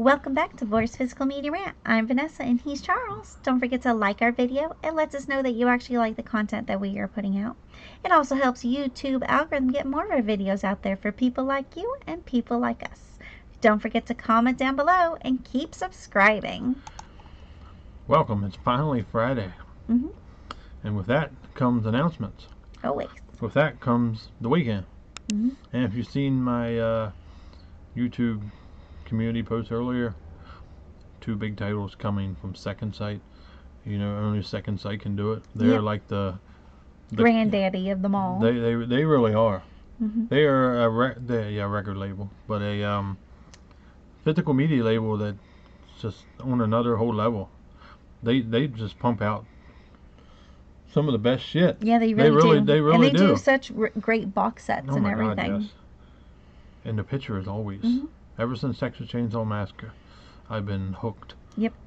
Welcome back to Laura's Physical Media Rant. I'm Vanessa and he's Charles. Don't forget to like our video. It lets us know that you actually like the content that we are putting out. It also helps YouTube algorithm get more of our videos out there for people like you and people like us. Don't forget to comment down below and keep subscribing. Welcome. It's finally Friday. And with that comes announcements. Always. With that comes the weekend. And if you've seen my YouTube community post earlier, 2 big titles coming from Second Sight. You know, only Second Sight can do it. They're like the granddaddy of them all. They really are. They are a record label, but a physical media label that's just on another whole level. They just pump out some of the best shit. Yeah, they really do. They really and they do such great box sets and everything. God, yes. And the picture is always. Ever since Texas Chainsaw Massacre, I've been hooked.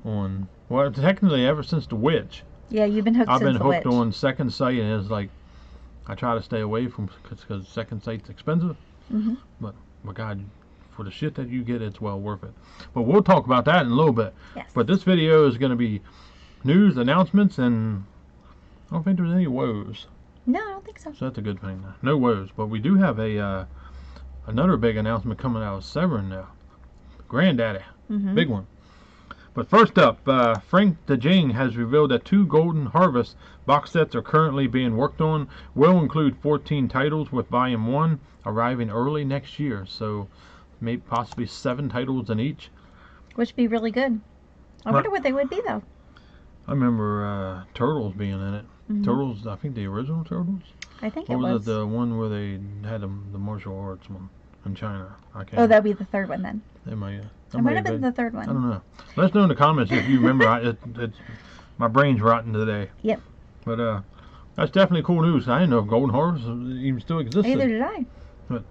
On, well, technically ever since The Witch. Yeah, you've been hooked. I've been hooked on Second Sight, and it's like I try to stay away from because Second Sight's expensive. But God, for the shit that you get, it's well worth it. But we'll talk about that in a little bit. Yes. But this video is going to be news, announcements, and I don't think there's any woes. No, I don't think so. So that's a good thing. No woes, but we do have a another big announcement coming out of Severin now. Granddaddy. Big one. But first up, Frank DeJing has revealed that 2 Golden Harvest box sets are currently being worked on. Will include 14 titles, with Volume 1 arriving early next year. So maybe possibly 7 titles in each. Which would be really good. I wonder what they would be, though. I remember Turtles being in it. Turtles, I think the original Turtles? I think it was. Or was it the one where they had the martial arts one in China? Oh, that would be the third one then. It might have been the third one. I don't know. Let us know in the comments if you remember. My brain's rotten today. Yep. But that's definitely cool news. I didn't know if Golden Harvest even still existed. Neither did I. But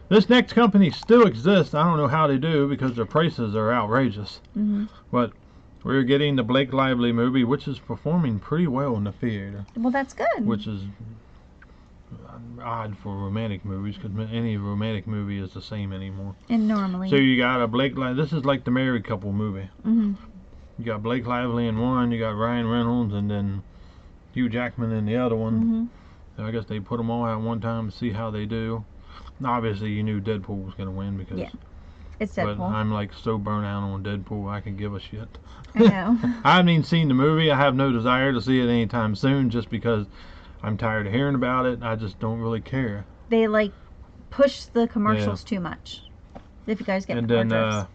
this next company still exists. I don't know how they do because their prices are outrageous. But we're getting the Blake Lively movie, which is performing pretty well in the theater. Well, that's good. Which is odd for romantic movies, because any romantic movie is the same anymore. And normally. So you got a Blake Lively. This is like the married couple movie. You got Blake Lively in one, you got Ryan Reynolds, and then Hugh Jackman in the other one. So I guess they put them all out one time to see how they do. Obviously, you knew Deadpool was going to win because. Yeah. It's Deadpool. But I'm like so burnt out on Deadpool, I can give a shit. I know. I haven't even seen the movie. I have no desire to see it anytime soon, just because I'm tired of hearing about it. I just don't really care. They like push the commercials too much. If you guys get and then, well,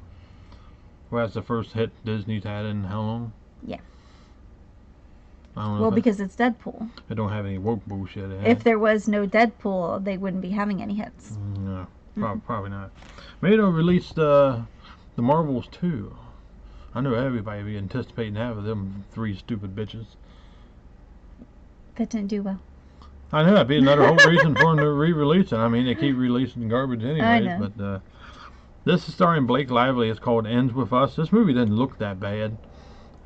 that's the first hit Disney's had in how long? Yeah. I don't know. Well, because it's Deadpool. They don't have any woke bullshit. If there was no Deadpool, they wouldn't be having any hits. No, probably not. Maybe they'll release the Marvels too. I know everybody be anticipating having them 3 stupid bitches. That didn't do well. I know, that'd be another whole reason for them to re-release it. I mean, they keep releasing garbage anyways. But this is starring Blake Lively. It's called Ends With Us. This movie didn't look that bad.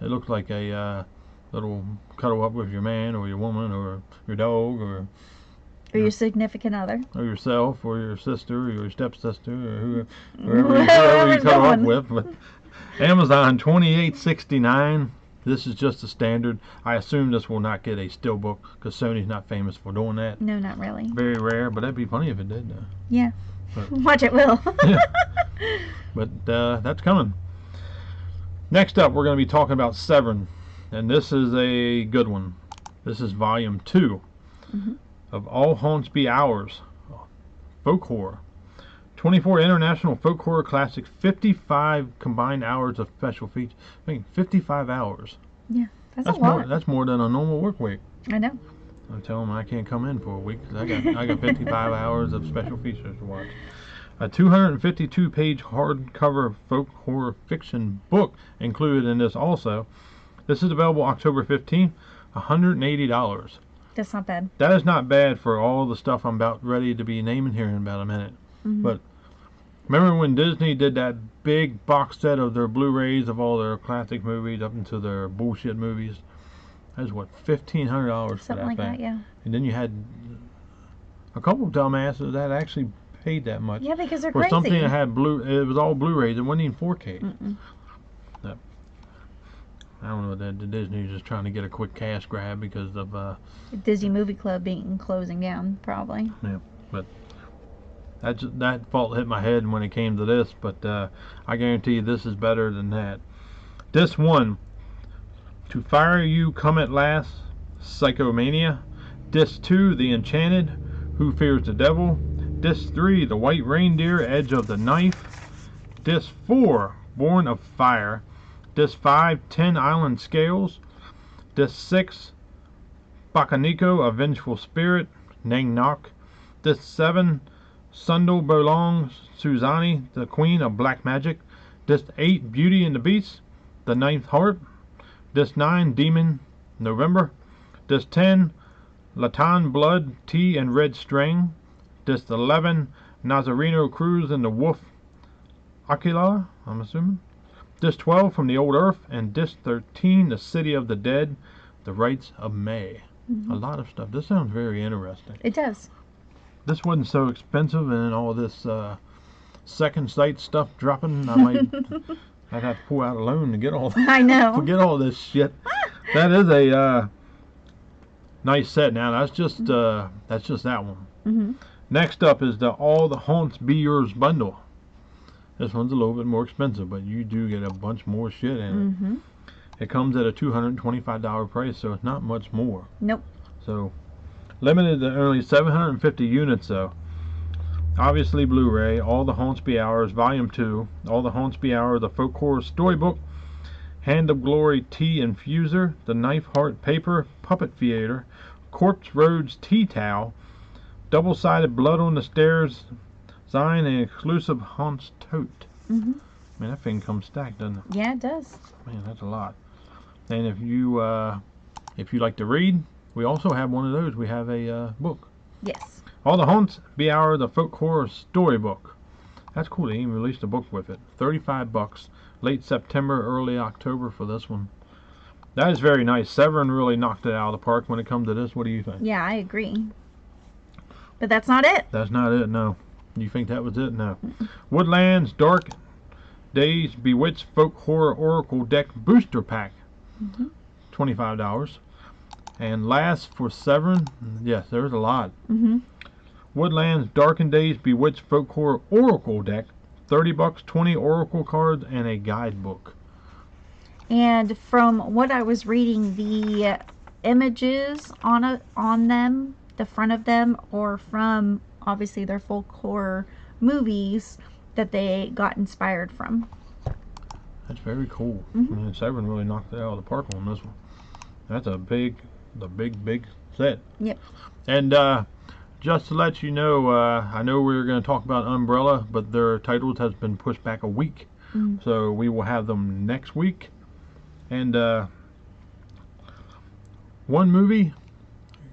It looked like a little cuddle up with your man or your woman or your dog or your significant other, or yourself, or your sister, or your stepsister, or whoever you cuddle up with. But Amazon $28.69. This is just a standard. I assume this will not get a steelbook because Sony's not famous for doing that. No, not really. Very rare, but that'd be funny if it did, though. Yeah. But, watch it will. Yeah. But that's coming. Next up, we're going to be talking about Severin, and this is a good one. This is Volume 2 of All Haunts Be Ours, folk horror. 24 international folk horror classics, 55 combined hours of special features. I mean, 55 hours. Yeah, that's a lot. That's more than a normal work week. I know. I tell them I can't come in for a week because I got 55 hours of special features to watch. A 252-page hardcover folk horror fiction book included in this also. This is available October 15th, $180. That's not bad. That is not bad for all the stuff I'm about ready to be naming here in about a minute. But remember when Disney did that big box set of their Blu-rays of all their classic movies up into their bullshit movies? That was what, $1,500 for that like thing. That, yeah. And then you had a couple of dumbasses that actually paid that much. Yeah, because they're for crazy. something that had it was all Blu-rays. It wasn't even 4K. No. I don't know that Disney's just trying to get a quick cash grab because of Disney Movie Club closing down, probably. Yeah, but that fault hit my head when it came to this. But I guarantee you, this is better than that. Disc 1, To Fire You Come at Last, Psychomania. Disc 2, The Enchanted, Who Fears the Devil. Disc 3, The White Reindeer, Edge of the Knife. Disc 4, Born of Fire. Disc 5, 10 Island Scales. Disc 6, Bakaniko, A Vengeful Spirit, Nang Nok. Disc 7, Sundel Bolong, Suzani, the Queen of Black Magic. Disc 8, Beauty and the Beast, The Ninth Heart. Disc 9, Demon, November. Disc 10, Latan Blood, Tea and Red String. Disc 11, Nazareno Cruz and the Wolf Aquila, I'm assuming. Disc 12, From the Old Earth. And Disc 13, The City of the Dead, The Rites of May. A lot of stuff. This sounds very interesting. It does. This wasn't so expensive, and all this second sight stuff dropping, I'd have to pull out a loan to get all that. I know. To get all this shit. That is a nice set. Now that's just that one. Next up is the All the Haunts Be Yours bundle. This one's a little bit more expensive, but you do get a bunch more shit in it. It comes at a $225 price, so it's not much more. Nope. So limited to only 750 units though. Obviously Blu-ray, All the Haunts Be Ours, Volume 2, All the Haunts Be Ours, the Folk Horror Storybook, Hand of Glory Tea Infuser, the Knife Heart Paper Puppet Theater, Corpse Roads Tea Towel, Double-Sided Blood on the Stairs, Zion, and exclusive Haunts Tote. Man, that thing comes stacked, doesn't it? Yeah, it does. Man, that's a lot. And if you like to read, we also have one of those. We have a book. Yes. All the Haunts Be Ours, the Folk Horror Storybook. That's cool. They even released a book with it. $35. Late September, early October for this one. That is very nice. Severin really knocked it out of the park when it comes to this. What do you think? Yeah, I agree. But that's not it. That's not it, no. You think that was it? No. Woodlands Dark Days Bewitched Folk Horror Oracle Deck Booster Pack. $25. And last for Severin, yes, there's a lot. Woodlands Darkened Days Bewitched Folk Horror Oracle Deck, $30, 20 Oracle cards, and a guidebook. And from what I was reading, the images on them, the front of them, are from obviously their folk horror movies that they got inspired from. That's very cool. I mean, Severin really knocked it out of the park on this one. That's the big set. Yep. And just to let you know, I know we were going to talk about Umbrella, but their titles has been pushed back a week. So we will have them next week. And one movie,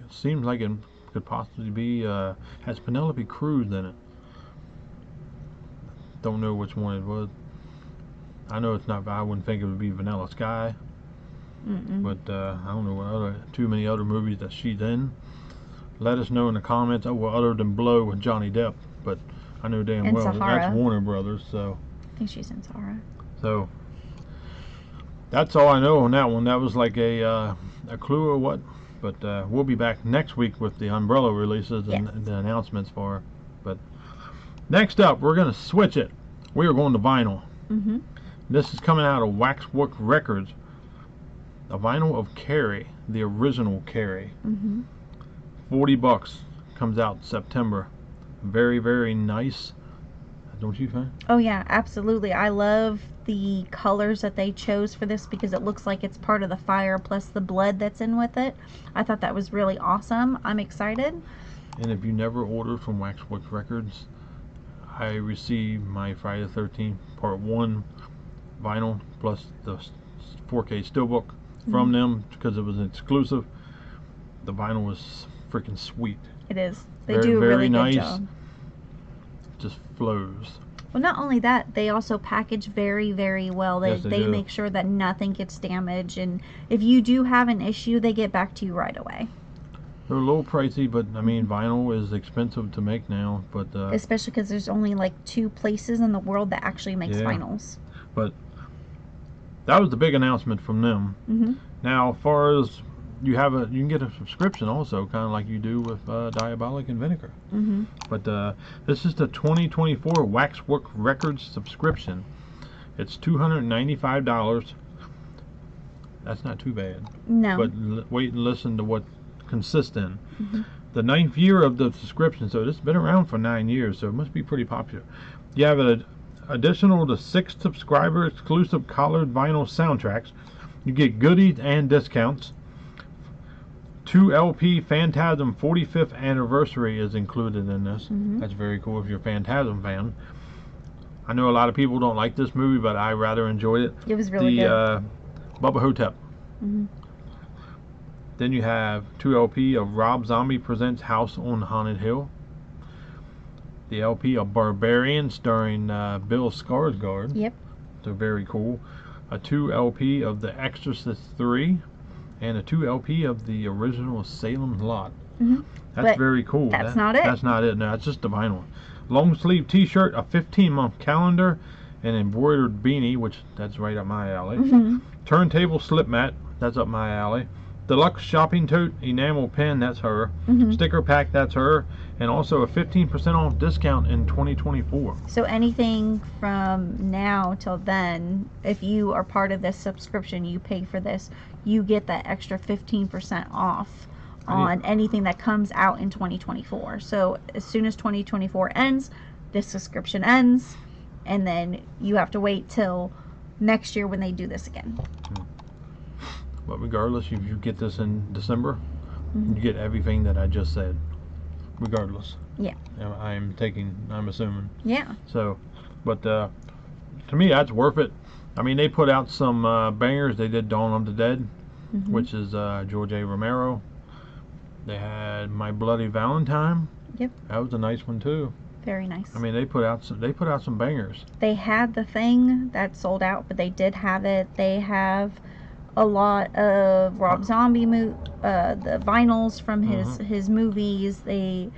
it seems like it could possibly be, has Penelope Cruz in it. Don't know which one it was. I know it's not, I wouldn't think it would be Vanilla Sky. But I don't know too many other movies that she's in. Let us know in the comments. Oh, well, other than Blow with Johnny Depp, but I know damn well that's Warner Brothers. So I think she's in Sahara. So that's all I know on that one. That was like a clue or what. But we'll be back next week with the Umbrella releases and the announcements for her. But next up, we're gonna switch it. We are going to vinyl. This is coming out of Waxwork Records. A vinyl of Carrie, the original Carrie. $40. Comes out September. Very, very nice. Don't you think? Oh yeah, absolutely. I love the colors that they chose for this because it looks like it's part of the fire plus the blood that's in with it. I thought that was really awesome. I'm excited. And if you never ordered from Waxwork Records, I received my Friday the 13th Part 1 vinyl plus the 4K steelbook from them because it was exclusive. The vinyl was freaking sweet. It is. They do a really good job. Just flows. Well, not only that, they also package very, very well. They make sure that nothing gets damaged, and if you do have an issue, they get back to you right away. They're a little pricey, but I mean, vinyl is expensive to make now. But especially because there's only like 2 places in the world that actually makes vinyls. But that was the big announcement from them. Now, as far as you can get a subscription also, kind of like you do with Diabolic and Vinegar. But this is the 2024 Waxwork Records subscription. It's $295. That's not too bad. No. But wait and listen to what consists in. The 9th year of the subscription, so this has been around for 9 years, so it must be pretty popular. You have an additional to 6 subscriber exclusive colored vinyl soundtracks. You get goodies and discounts. 2 LP Phantasm 45th anniversary is included in this. That's very cool if you're a Phantasm fan. I know a lot of people don't like this movie, but I rather enjoyed it. It was really good. Bubba Hotep. Then you have 2 LP of Rob Zombie Presents House on Haunted Hill. The LP of Barbarian starring Bill Skarsgård. Yep. So very cool. A 2 LP of The Exorcist 3. And a 2 LP of the original Salem Lot. That's very cool. That's not it. That's not it. No, it's just the vinyl. Long sleeve T-shirt, a 15-month calendar, an embroidered beanie, which that's right up my alley. Turntable slip mat, that's up my alley. Deluxe shopping tote, enamel pen, that's her. Sticker pack, that's her. And also a 15% off discount in 2024. So anything from now till then, if you are part of this subscription, you pay for this, you get that extra 15% off on anything that comes out in 2024. So as soon as 2024 ends, this subscription ends, and then you have to wait till next year when they do this again. But regardless, if you get this in December, you get everything that I just said. Regardless. Yeah. I'm assuming. Yeah. So, but to me, that's worth it. I mean, they put out some bangers. They did Dawn of the Dead, which is George A. Romero. They had My Bloody Valentine. Yep. That was a nice one too. Very nice. I mean, they put out some bangers. They had The Thing that sold out, but they did have it. They have a lot of Rob Zombie the vinyls from his movies. They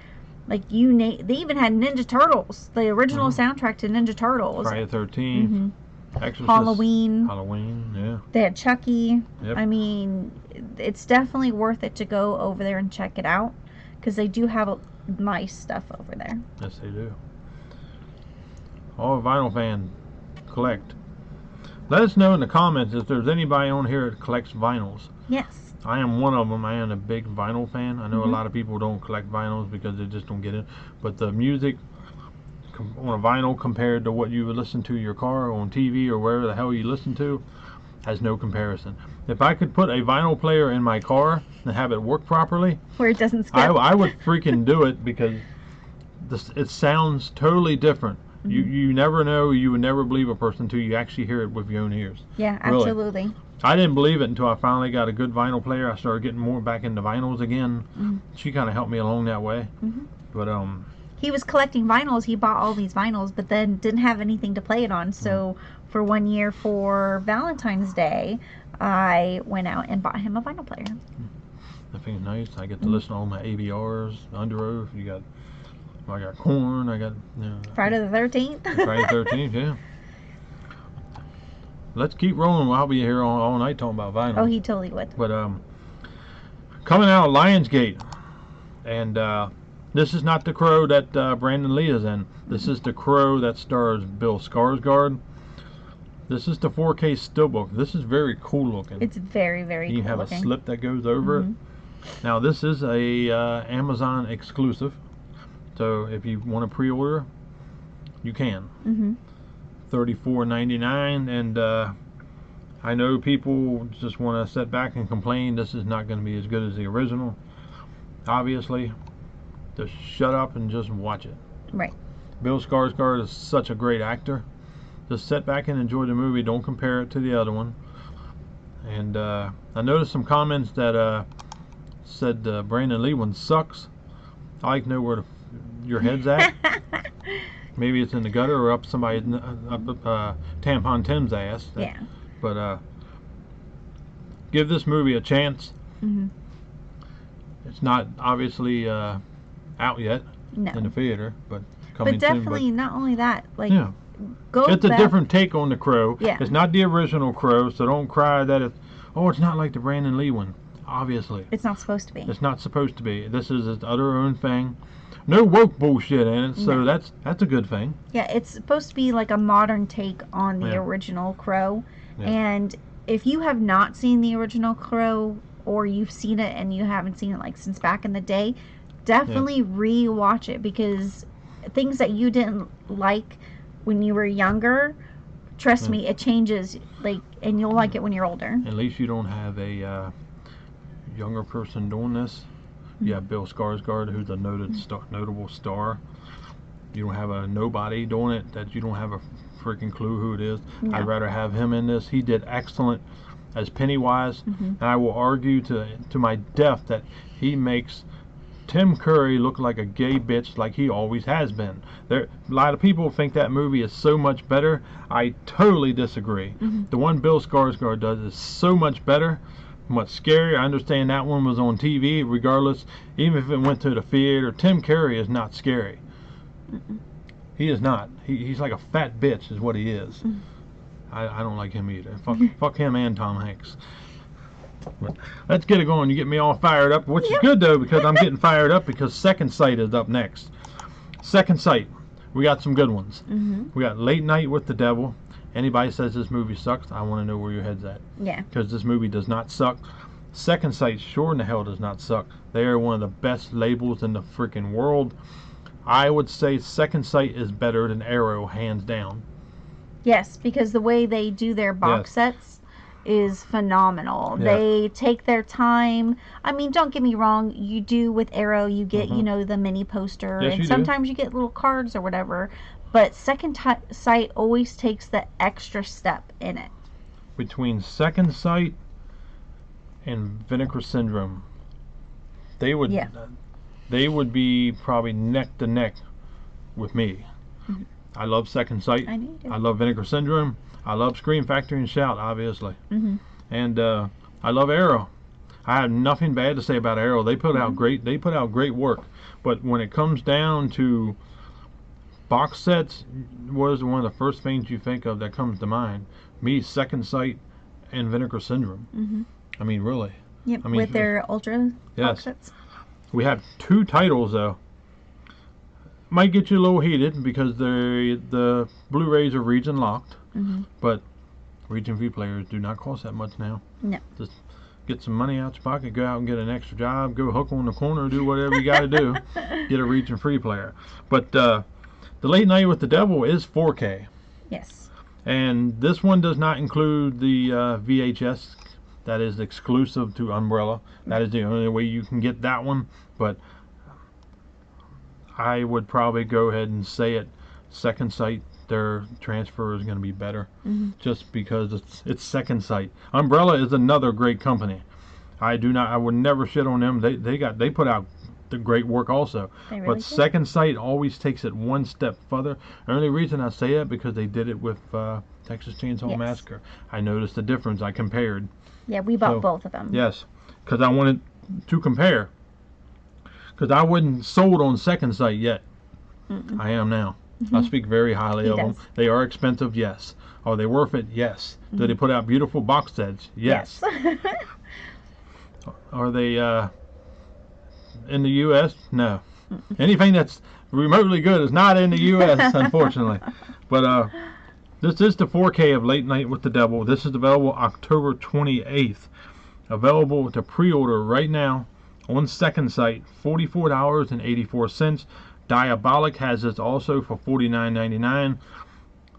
they even had Ninja Turtles, the original soundtrack to Ninja Turtles. Friday the 13th. Exorcist, Halloween, yeah. They had Chucky. Yep. I mean, it's definitely worth it to go over there and check it out, because they do have nice stuff over there. Yes, they do. All vinyl fan, collect. Let us know in the comments if there's anybody on here that collects vinyls. Yes. I am one of them. I am a big vinyl fan. I know a lot of people don't collect vinyls because they just don't get it. But the music on a vinyl compared to what you would listen to in your car or on TV or wherever the hell you listen to has no comparison. If I could put a vinyl player in my car and have it work properly, where it doesn't skip, I would freaking do it, because it sounds totally different. You never know. You would never believe a person until you actually hear it with your own ears. Yeah, absolutely. Really. I didn't believe it until I finally got a good vinyl player. I started getting more back into vinyls again. She kind of helped me along that way. But he was collecting vinyls. He bought all these vinyls, but then didn't have anything to play it on. So for one year, for Valentine's Day, I went out and bought him a vinyl player. I think it's nice. I get to listen to all my ABRs, Under Oath. I got Korn. I got Friday the 13th. Friday the 13th, yeah. Let's keep rolling. I'll be here all night talking about vinyl. Oh, he totally would. But coming out of Lionsgate, and this is not the Crow that Brandon Lee is in. This is the Crow that stars Bill Skarsgård. This is the 4K steelbook. This is very cool looking. It's very, very cool. You have a slip that goes over it. Now this is a Amazon exclusive. So if you want to pre-order, you can. $34.99, and I know people just want to sit back and complain this is not going to be as good as the original. Obviously, just shut up and just watch it. Right. Bill Skarsgård is such a great actor. Just sit back and enjoy the movie. Don't compare it to the other one. And I noticed some comments that said Brandon Lee one sucks. I like to know where your head's at. Maybe it's in the gutter or up somebody's Tampon Tim's ass. Yeah. But give this movie a chance. It's not obviously out yet in the theater, but coming but definitely soon. Not only that, like it's a different take on the Crow. Yeah. It's not the original Crow, so don't cry that it's not like the Brandon Lee one. Obviously, it's not supposed to be. It's not supposed to be. This is its other own thing. No woke bullshit in it, so that's a good thing. Yeah, it's supposed to be like a modern take on the original Crow. And if you have not seen the original Crow, or you've seen it and you haven't seen it like since back in the day, definitely re-watch it, because things that you didn't like when you were younger, trust me, it changes, like, and you'll like it when you're older. At least you don't have a younger person doing this. You have Bill Skarsgård, who's a notable star. You don't have a nobody doing it that you don't have a freaking clue who it is. No. I'd rather have him in this. He did excellent as Pennywise. And I will argue to my death that he makes Tim Curry look like a gay bitch, like he always has been. A lot of people think that movie is so much better. I totally disagree. The one Bill Skarsgård does is so much better, much scarier. I understand that one was on TV. Regardless, even if it went to the theater, Tim Curry is not scary. He is not. He's like a fat bitch is what he is. I don't like him either. Fuck him and Tom Hanks. But let's get it going. You get me all fired up, which is good though, because I'm getting fired up because Second Sight is up next. Second Sight, we got some good ones. We got Late Night with the Devil. Anybody says this movie sucks, I want to know where your head's at. Yeah. Because this movie does not suck. Second Sight sure in the hell does not suck. They are one of the best labels in the freaking world. I would say Second Sight is better than Arrow, hands down. Yes, because the way they do their box sets is phenomenal. They take their time. I mean, don't get me wrong, you do with Arrow, you get, you know, the mini poster, and sometimes you get little cards or whatever, but Second Sight always takes the extra step in it. Between Second Sight and Vinegar Syndrome, they would be probably neck to neck with me. I love Second Sight. I love Vinegar Syndrome. I love Scream Factory and Shout, obviously. And I love Arrow. I have nothing bad to say about Arrow. They put out great. They put out great work. But when it comes down to box sets, what is one of the first things you think of that comes to mind? Me, Second Sight, and Vinegar Syndrome. I mean, really. Yep. I mean, with their ultra box sets. We have 2 titles though. Might get you a little heated because the Blu-rays are region locked. But region view players do not cost that much now. No. Just get some money out your pocket, go out and get an extra job, go hook on the corner, do whatever you got to do. Get a region free player. But the Late Night with the Devil is 4K. Yes. And this one does not include the VHS. That is exclusive to Umbrella. That is the only way you can get that one. But I would probably go ahead and say it. Second Sight, their transfer is going to be better, just because it's Second Sight. Umbrella is another great company. I would never shit on them. They put out the great work also. Really but Second Sight always takes it one step further. The only reason I say it because they did it with Texas Chainsaw Massacre. I noticed the difference. I compared. Yeah, we bought both of them. Yes, because I wanted to compare. Because I wasn't sold on Second Sight yet. I am now. I speak very highly of them. They are expensive, yes. Are they worth it? Yes. Do they put out beautiful box sets? Yes. Are they in the U.S.? No. Anything that's remotely good is not in the U.S., unfortunately. But this is the 4K of Late Night with the Devil. This is available October 28th. Available to pre-order right now on Second Sight, $44.84. Diabolic has this also for $49.99.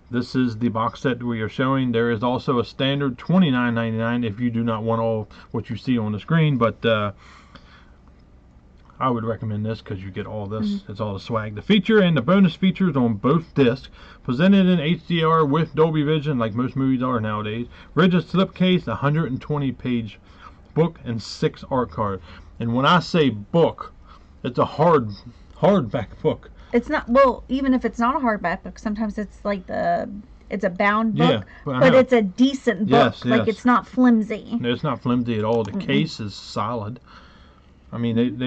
This is the box set we are showing. There is also a standard $29.99 if you do not want all what you see on the screen, but I would recommend this because you get all this. It's all the swag. The feature and the bonus features on both discs, presented in HDR with Dolby Vision like most movies are nowadays. Rigid slipcase, 120-page book, and 6 art cards. And when I say book, it's a hardback book. It's not, well, even if it's not a hardback book, sometimes it's like it's a bound book, but it's a decent book. Like it's not flimsy. No, it's not flimsy at all. The case is solid. I mean,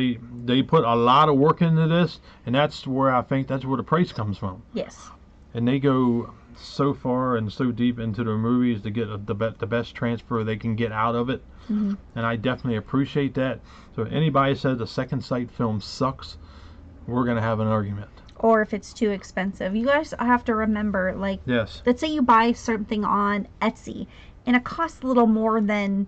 they put a lot of work into this, and that's where I think that's where the price comes from. Yes. And they go so far and so deep into their movies to get the best transfer they can get out of it. And I definitely appreciate that. So if anybody says the Second Sight film sucks, we're going to have an argument. Or if it's too expensive. You guys have to remember, like, yes, let's say you buy something on Etsy and it costs a little more than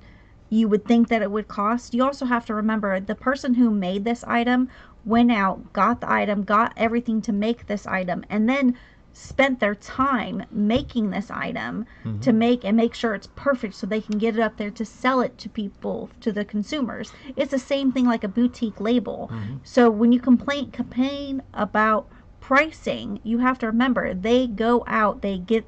you would think that it would cost. You also have to remember the person who made this item went out, got the item, got everything to make this item, and then spent their time making this item to make sure it's perfect so they can get it up there to sell it to people, to the consumers. It's the same thing like a boutique label. So when you complain about pricing, you have to remember they go out, they get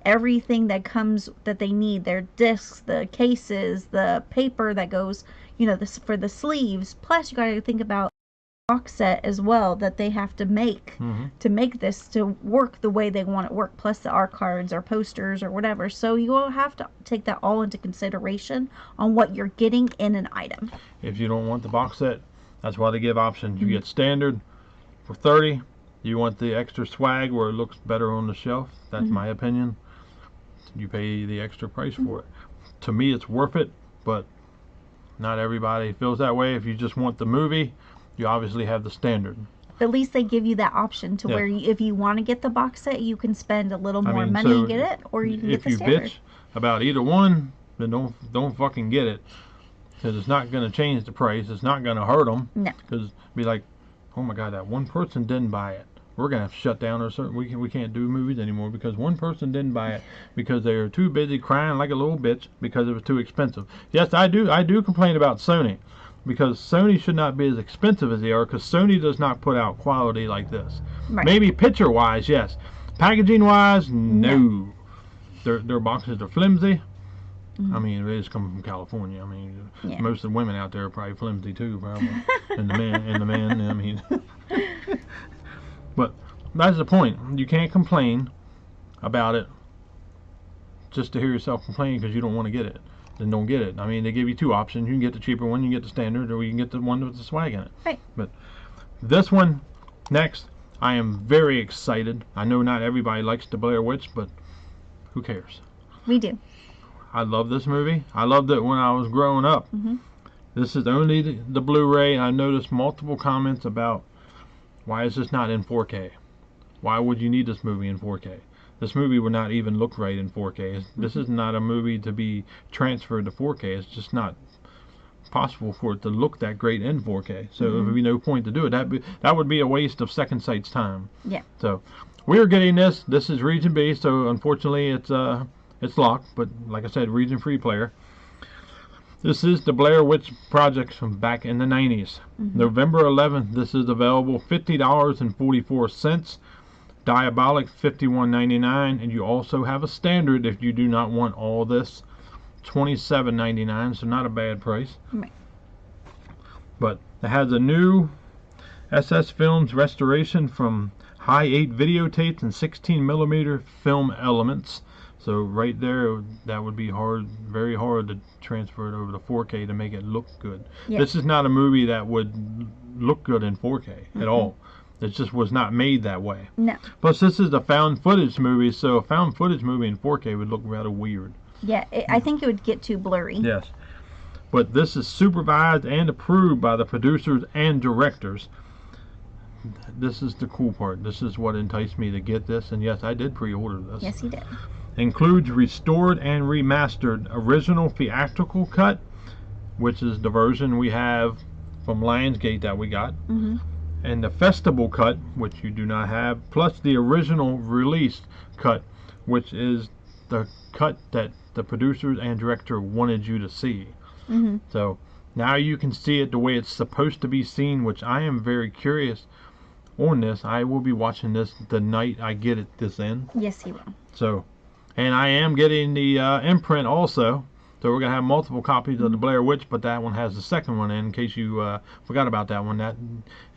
everything that comes that they need, their discs, the cases, the paper that goes, you know, this for the sleeves, plus you got to think about box set as well that they have to make to make this to work the way they want it to work, plus the art cards or posters or whatever. So you will have to take that all into consideration on what you're getting in an item. If you don't want the box set, that's why they give options. You get standard for $30. You want the extra swag where it looks better on the shelf. That's my opinion. You pay the extra price for it. To me, it's worth it, but not everybody feels that way. If you just want the movie, you obviously have the standard. At least they give you that option to where if you want to get the box set, you can spend a little more money and get it, or you can get the standard. If you bitch about either one, then don't fucking get it, because it's not going to change the price. It's not going to hurt them. No. Because be like, oh my God, that one person didn't buy it. We're gonna have to shut down we can't do movies anymore because one person didn't buy it because they were too busy crying like a little bitch because it was too expensive. Yes, I do complain about Sony, because Sony should not be as expensive as they are, because Sony does not put out quality like this. Right. Maybe picture wise, yes. Packaging wise, no. Their boxes are flimsy. I mean, it is coming from California. I mean, most of the women out there are probably flimsy too, probably. and the men, I mean. But that's the point. You can't complain about it just to hear yourself complaining because you don't want to get it. Then don't get it. I mean, they give you two options. You can get the cheaper one, you can get the standard, or you can get the one with the swag in it. Right. But this one, next, I am very excited. I know not everybody likes the Blair Witch, but who cares? We do. I love this movie. I loved it when I was growing up. This is only the Blu-ray. I noticed multiple comments about, why is this not in 4K? Why would you need this movie in 4K? This movie would not even look right in 4K. This is not a movie to be transferred to 4K. It's just not possible for it to look that great in 4K. So there would be no point to do it. That would be a waste of Second Sight's time. Yeah. So we're getting this. This is region B, so unfortunately it's locked. But like I said, region free player. This is the Blair Witch Project from back in the 90s. November 11th, this is available, $50.44. Diabolic, $51.99. And you also have a standard if you do not want all this, $27.99. So not a bad price. Right. But it has a new SS Films restoration from high 8 videotapes and 16mm film elements. So right there, that would be very hard to transfer it over to 4K to make it look good. Yep. This is not a movie that would look good in 4K at all. It just was not made that way. No. Plus, this is a found footage movie, so a found footage movie in 4K would look rather weird. Yeah, I think it would get too blurry. Yes. But this is supervised and approved by the producers and directors. This is the cool part. This is what enticed me to get this, and yes, I did pre-order this. Yes, you did. Includes restored and remastered original theatrical cut, which is the version we have from Lionsgate that we got, and the festival cut, which you do not have, plus the original release cut, which is the cut that the producers and director wanted you to see. So now you can see it the way it's supposed to be seen, which I am very curious on this. I will be watching this the night I get this in. Yes, he will. So, and I am getting the imprint also. So we're going to have multiple copies of the Blair Witch, but that one has the second one in case you forgot about that one. That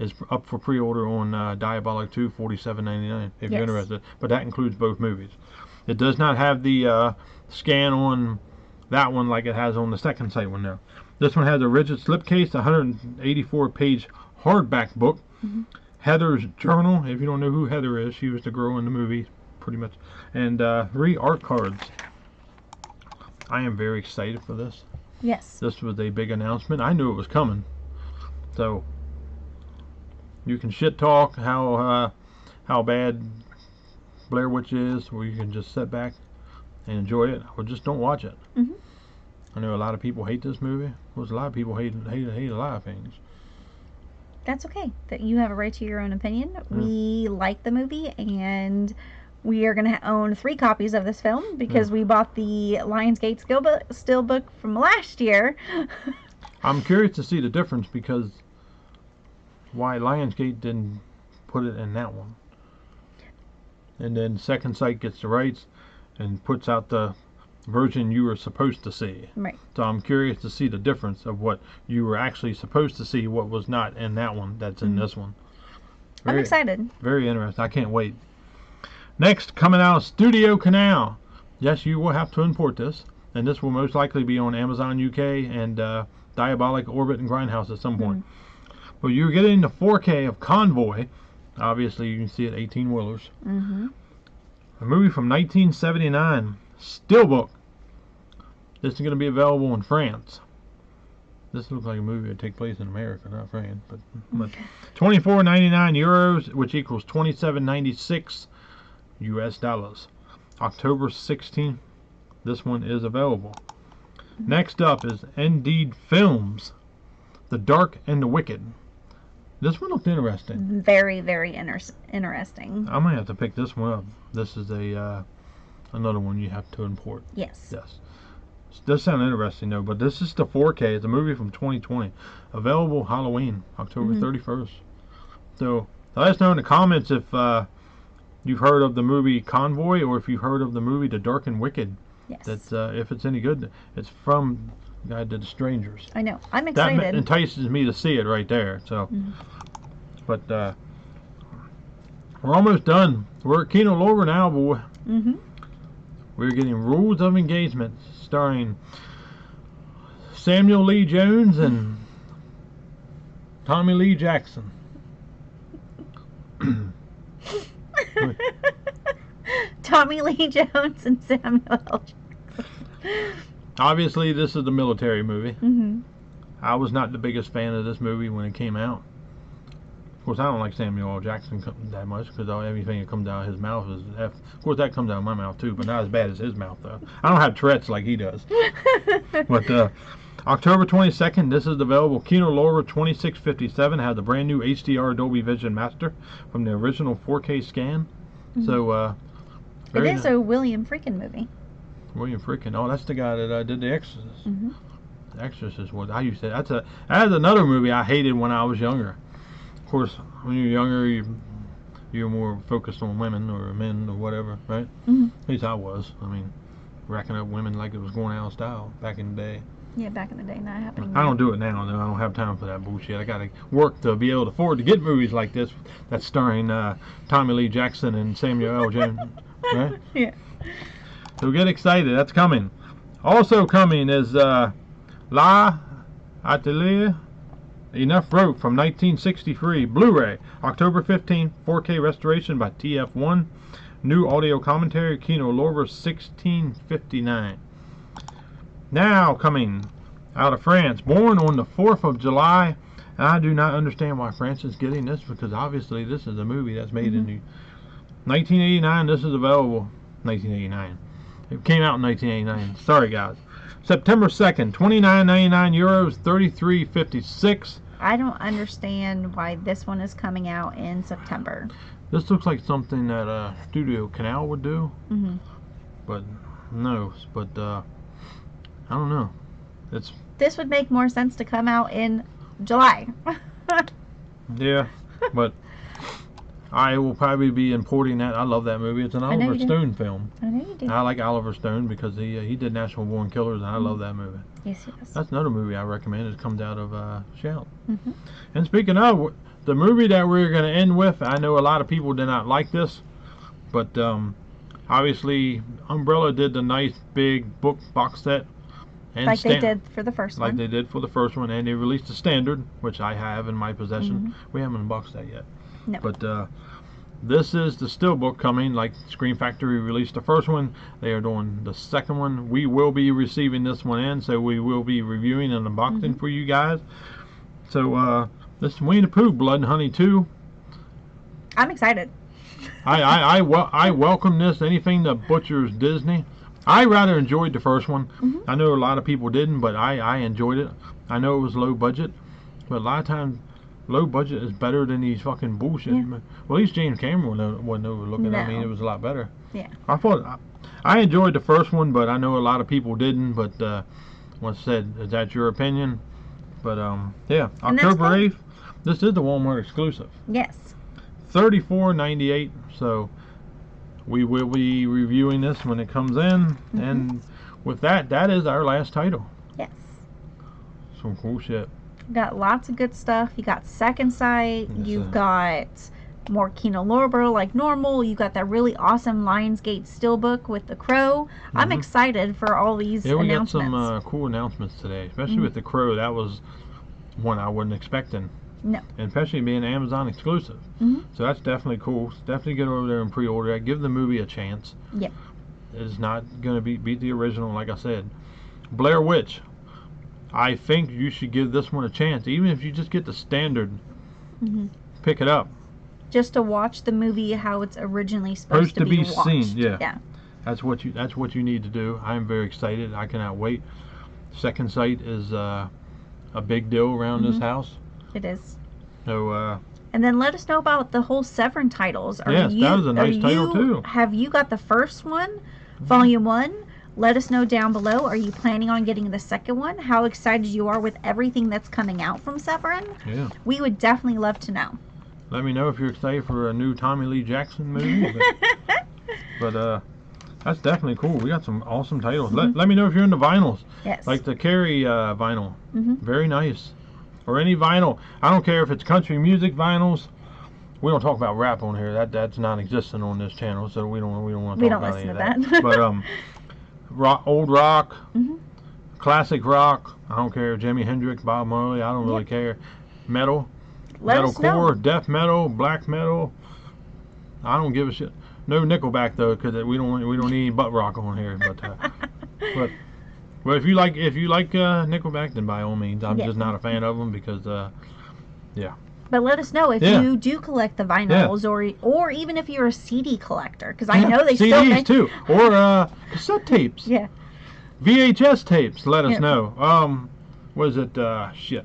is up for pre-order on Diabolic 2, $47.99 if you're interested. But that includes both movies. It does not have the scan on that one like it has on the Second Sight one now. This one has a rigid slipcase, 184-page hardback book. Heather's journal. If you don't know who Heather is, she was the girl in the movie, pretty much. And 3 art cards. I am very excited for this. Yes. This was a big announcement. I knew it was coming. So you can shit talk how bad Blair Witch is, or you can just sit back and enjoy it, or just don't watch it. I know a lot of people hate this movie. There's a lot of people hate a lot of things. That's okay. That you have a right to your own opinion. We like the movie, and we are going to own 3 copies of this film because we bought the Lionsgate Steelbook from last year. I'm curious to see the difference, because why Lionsgate didn't put it in that one. And then Second Sight gets the rights and puts out the version you were supposed to see. Right. So I'm curious to see the difference of what you were actually supposed to see, what was not in that one that's in this one. I'm excited. Very interesting. I can't wait. Next, coming out of Studio Canal. Yes, you will have to import this, and this will most likely be on Amazon UK and Diabolic, Orbit, and Grindhouse at some point. But you're getting the 4K of Convoy. Obviously, you can see it, 18-wheelers. A movie from 1979, Steelbook. This is going to be available in France. This looks like a movie that would take place in America, not France. But €24.99, which equals $27.96 US dollars. October 16th, this one is available. Next up is Indeed Films, The Dark and the Wicked. This one looked interesting. Very, very interesting. I might have to pick this one up. This is another one you have to import. Yes. Yes. It does sound interesting though, but this is the 4K. It's a movie from 2020. Available Halloween, October 31st. So let us know in the comments if you've heard of the movie Convoy, or if you've heard of the movie The Dark and Wicked. Yes. That's if it's any good. It's from the guy that did The Strangers. I know. I'm excited. That entices me to see it right there. So, but we're almost done. We're at Kino Lorber now, boy. We're getting Rules of Engagement, starring Samuel Lee Jones and Tommy Lee Jackson. Tommy Lee Jones and Samuel L. Jackson. Obviously, this is the military movie. I was not the biggest fan of this movie when it came out. Of course, I don't like Samuel L. Jackson that much, because everything that comes out of his mouth is F. Of course, that comes out of my mouth too, but not as bad as his mouth though. I don't have Tourette's like he does. But October 22nd, this is available. Kino Lorber 2657 has the brand new HDR Dolby Vision Master from the original 4K scan. So it is a William Friedkin movie. William Friedkin. Oh, that's the guy that did The Exorcist. The Exorcist was. I used to. That's another movie I hated when I was younger. Of course, when you're younger, you're more focused on women or men or whatever, right? At least I was. I mean, racking up women like it was going out of style back in the day. Yeah, back in the day, not happening. I don't do it now, though. I don't have time for that bullshit. I got to work to be able to afford to get movies like this that's starring Tommy Lee Jackson and Samuel L. Jackson, right? Yeah. So get excited. That's coming. Also coming is La Atelier Enough Rope from 1963, Blu-ray, October 15th, 4K restoration by TF1. New audio commentary, Kino Lorber 1659. Now coming out of France, born on the 4th of July. And I do not understand why France is getting this, because obviously this is a movie that's made in 1989. This is available 1989. It came out in 1989. Sorry, guys. September 2nd, €29.99, 33.56. I don't understand why this one is coming out in September. This looks like something that Studio Canal would do. But no. But I don't know. This would make more sense to come out in July. Yeah, but I will probably be importing that. I love that movie. It's an Oliver Stone film. I know you do. I like Oliver Stone because he did National Born Killers, and I love that movie. Yes, yes. That's another movie I recommend. It comes out of Shout. And speaking of, the movie that we're going to end with, I know a lot of people did not like this, but obviously Umbrella did the nice big box set, And like they did for the first one. Like they did for the first one, and they released the standard, which I have in my possession. We haven't unboxed that yet. No. But this is the steelbook coming. Like Screen Factory released the first one, they are doing the second one. We will be receiving this one in, so we will be reviewing and unboxing for you guys. So this is Winnie the Pooh, Blood and Honey 2. I'm excited. I welcome this. Anything that butchers Disney. I rather enjoyed the first one. I know a lot of people didn't, but I enjoyed it. I know it was low budget, but a lot of times low budget is better than these fucking bullshit. Well, at least James Cameron wasn't overlooking. I mean, it was a lot better. Yeah. I enjoyed the first one, but I know a lot of people didn't. But once said, is that your opinion? But yeah, October 8th. This is the Walmart exclusive. Yes. $34.98. So we will be reviewing this when it comes in, and with that is our last title. Yes. Some cool shit. You got lots of good stuff. You got Second Sight. You've got more Kino Lorber like normal. You got that really awesome Lionsgate steelbook with the crow. I'm excited for all these announcements. Yeah, we got some cool announcements today, especially with the crow. That was one I wasn't expecting. No. And especially being Amazon exclusive. So that's definitely cool. Definitely get over there and pre-order that. Give the movie a chance. Yeah. It's not going to beat the original, like I said. Blair Witch. I think you should give this one a chance. Even if you just get the standard, pick it up. Just to watch the movie how it's originally supposed to be watched. Seen. Yeah. That's what you need to do. I'm very excited. I cannot wait. Second Sight is a big deal around this house. It is. So and then let us know about the whole Severin titles. Yes, that was a nice title too. Have you got the first one, Volume 1? Let us know down below. Are you planning on getting the second one? How excited you are with everything that's coming out from Severin? Yeah. We would definitely love to know. Let me know if you're excited for a new Tommy Lee Jackson movie. But that's definitely cool. We got some awesome titles. Let me know if you're into vinyls. Yes. Like the Carrie vinyl. Very nice. Or any vinyl. I don't care if it's country music vinyls. We don't talk about rap on here. That's non-existent on this channel, so we don't want to talk about any of that. But old rock, classic rock. I don't care. Jimi Hendrix, Bob Marley. I don't really care. Metal, metalcore, death metal, black metal. I don't give a shit. No Nickelback though, because we don't need butt rock on here. But if you like Nickelback, then by all means. I'm just not a fan of them because yeah. But let us know if you do collect the vinyls, or even if you're a CD collector, because I know they CDs still make too, or cassette tapes. Yeah. VHS tapes. Let us know. What is it? Shit.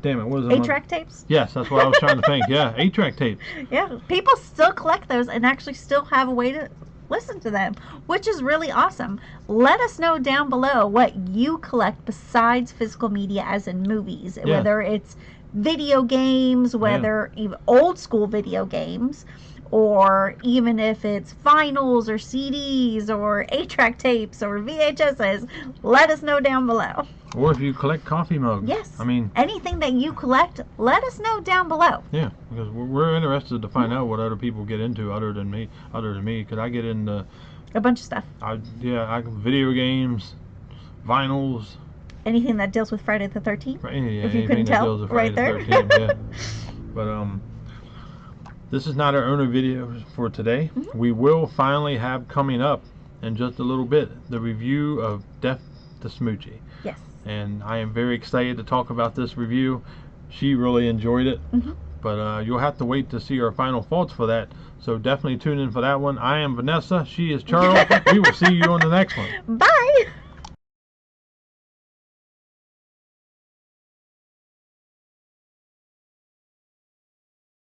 Damn it. What is it? 8-track tapes. Yes, that's what I was trying to think. Yeah, 8-track tapes. Yeah, people still collect those and actually still have a way to listen to them, which is really awesome. Let us know down below what you collect besides physical media, as in movies, whether it's video games, whether even old school video games, or even if it's vinyls or CDs or 8-track tapes or VHSs. Let us know down below. Or if you collect coffee mugs. Yes. I mean, anything that you collect, let us know down below. Yeah, because we're interested to find out what other people get into other than me, because I get into a bunch of stuff. Video games, vinyls. Anything that deals with Friday the 13th? If you couldn't tell, right there. 13th, But this is not our owner video for today. We will finally have coming up in just a little bit the review of Death to Smoochie. Yes. And I am very excited to talk about this review. She really enjoyed it. But you'll have to wait to see our final thoughts for that. So definitely tune in for that one. I am Vanessa. She is Charles. We will see you on the next one. Bye.